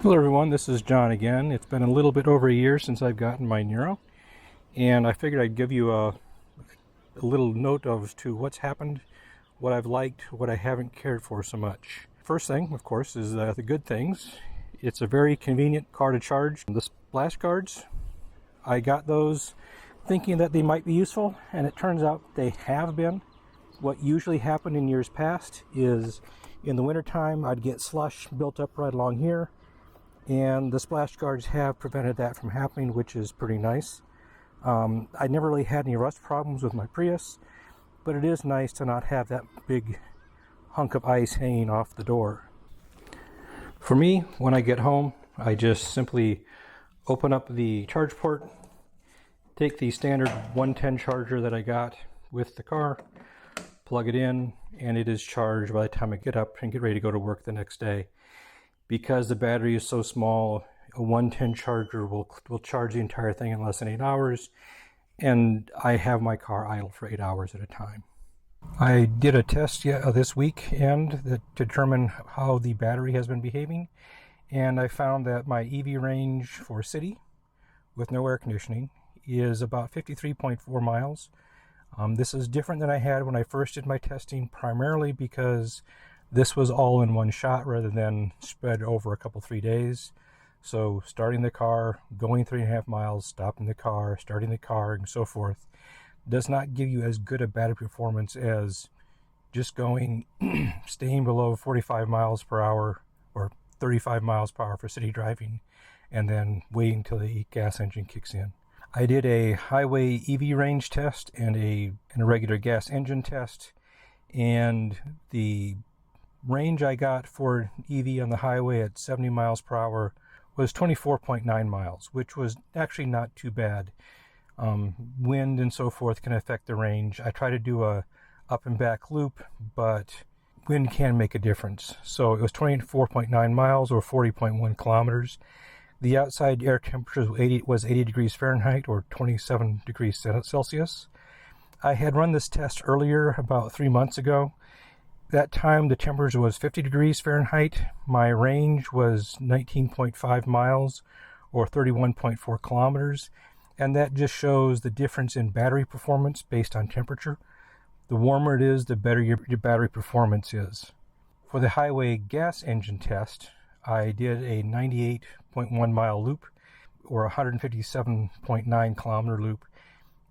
Hello everyone, this is John again. It's been a little bit over a year since I've gotten my Niro, and I figured I'd give you a little note of to what's happened, what I've liked, what I haven't cared for so much. First thing, of course, is the good things. It's a very convenient car to charge. The splash guards, I got those thinking that they might be useful, and it turns out they have been. What usually happened in years past is in the wintertime I'd get slush built up right along here, and the splash guards have prevented that from happening, which is pretty nice. I never really had any rust problems with my Prius, but it is nice to not have that big hunk of ice hanging off the door. For me, when I get home, I just simply open up the charge port, take the standard 110 charger that I got with the car, plug it in, and it is charged by the time I get up and get ready to go to work the next day. Because the battery is so small, a 110 charger will charge the entire thing in less than 8 hours, and I have my car idle for 8 hours at a time. I did a test this weekend to determine how the battery has been behaving, and I found that my EV range for city with no air conditioning is about 53.4 miles. This is different than I had when I first did my testing, primarily because this was all in one shot rather than spread over a couple 3 days. So starting the car, going 3.5 miles, stopping the car, starting the car, and so forth does not give you as good a battery performance as just going, staying below 45 miles per hour or 35 miles per hour for city driving, and then waiting until the gas engine kicks in. I did a highway EV range test and a regular gas engine test, and the range I got for EV on the highway at 70 miles per hour was 24.9 miles, which was actually not too bad. Wind and so forth can affect the range. I try to do a up and back loop, but wind can make a difference. So it was 24.9 miles or 40.1 kilometers. The outside air temperature was 80 degrees Fahrenheit or 27 degrees Celsius. I had run this test earlier, about 3 months ago. That time the temperature was 50 degrees Fahrenheit. My range was 19.5 miles or 31.4 kilometers. And that just shows the difference in battery performance based on temperature. The warmer it is, the better your battery performance is. For the highway gas engine test, I did a 98.1 mile loop or 157.9 kilometer loop.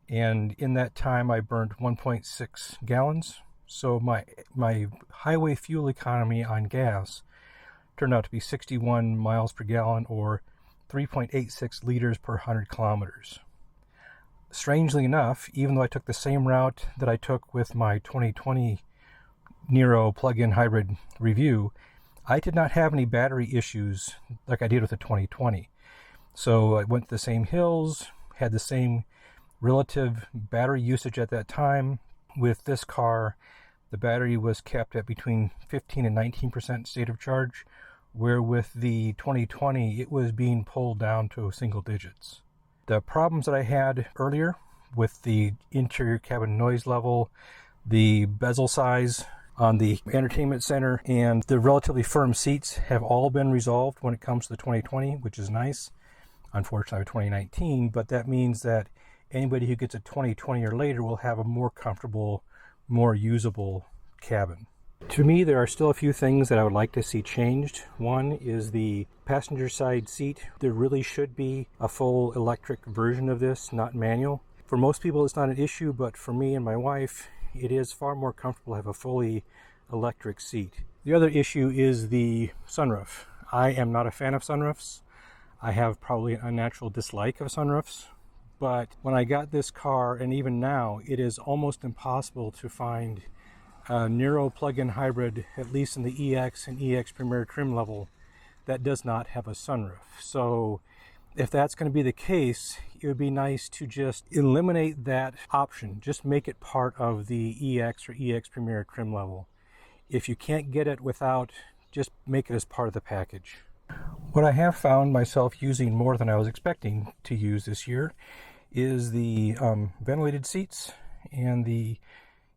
And in that time I burned 1.6 gallons. So my highway fuel economy on gas turned out to be 61 miles per gallon or 3.86 liters per 100 kilometers. Strangely enough, even though I took the same route that I took with my 2020 Niro plug-in hybrid review, I did not have any battery issues like I did with the 2020. So I went the same hills, had the same relative battery usage at that time. With this car, the battery was kept at between 15 and 19% state of charge, where with the 2020, it was being pulled down to single digits. The problems that I had earlier with the interior cabin noise level, the bezel size on the entertainment center, and the relatively firm seats have all been resolved when it comes to the 2020, which is nice. Unfortunately, 2019, but that means that anybody who gets a 2020 or later will have a more comfortable, more usable cabin. To me, there are still a few things that I would like to see changed. One is the passenger side seat. There really should be a full electric version of this, not manual. For most people, it's not an issue, but for me and my wife, it is far more comfortable to have a fully electric seat. The other issue is the sunroof. I am not a fan of sunroofs. I have probably an unnatural dislike of sunroofs. But when I got this car, and even now, it is almost impossible to find a Niro plug-in hybrid, at least in the EX and EX Premier trim level, that does not have a sunroof. So if that's going to be the case, it would be nice to just eliminate that option. Just make it part of the EX or EX Premier trim level. If you can't get it without, just make it as part of the package. What I have found myself using more than I was expecting to use this year is the ventilated seats and the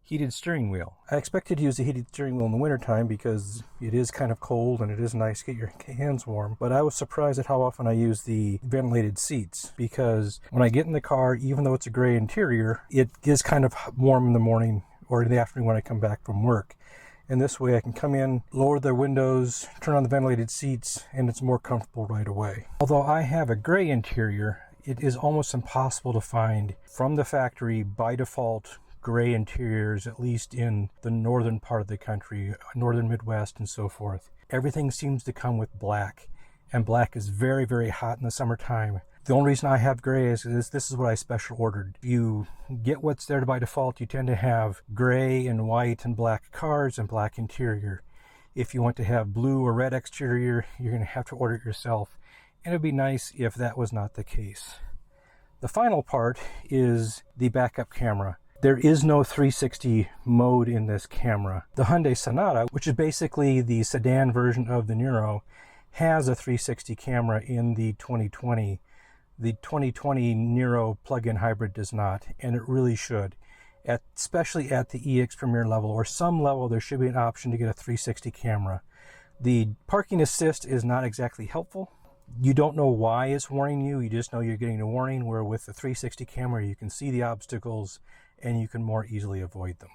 heated steering wheel. I expected to use the heated steering wheel in the wintertime because it is kind of cold and it is nice to get your hands warm, but I was surprised at how often I use the ventilated seats, because when I get in the car, even though it's a gray interior, it is kind of warm in the morning or in the afternoon when I come back from work. And this way I can come in, lower the windows, turn on the ventilated seats, and it's more comfortable right away. Although I have a gray interior, it is almost impossible to find from the factory by default gray interiors, at least in the northern part of the country, northern Midwest and so forth. Everything seems to come with black, and black is very, very hot in the summertime. The only reason I have gray is this is what I special ordered. You get what's there by default. You tend to have gray and white and black cars and black interior. If you want to have blue or red exterior, you're going to have to order it yourself, and it would be nice if that was not the case. The final part is the backup camera. There is no 360 mode in this camera. The Hyundai Sonata, which is basically the sedan version of the Niro, has a 360 camera in the 2020. The 2020 Niro plug-in hybrid does not, and it really should. Especially at the EX Premier level or some level, there should be an option to get a 360 camera. The parking assist is not exactly helpful. You don't know why it's warning you, you just know you're getting a warning, where with the 360 camera you can see the obstacles and you can more easily avoid them.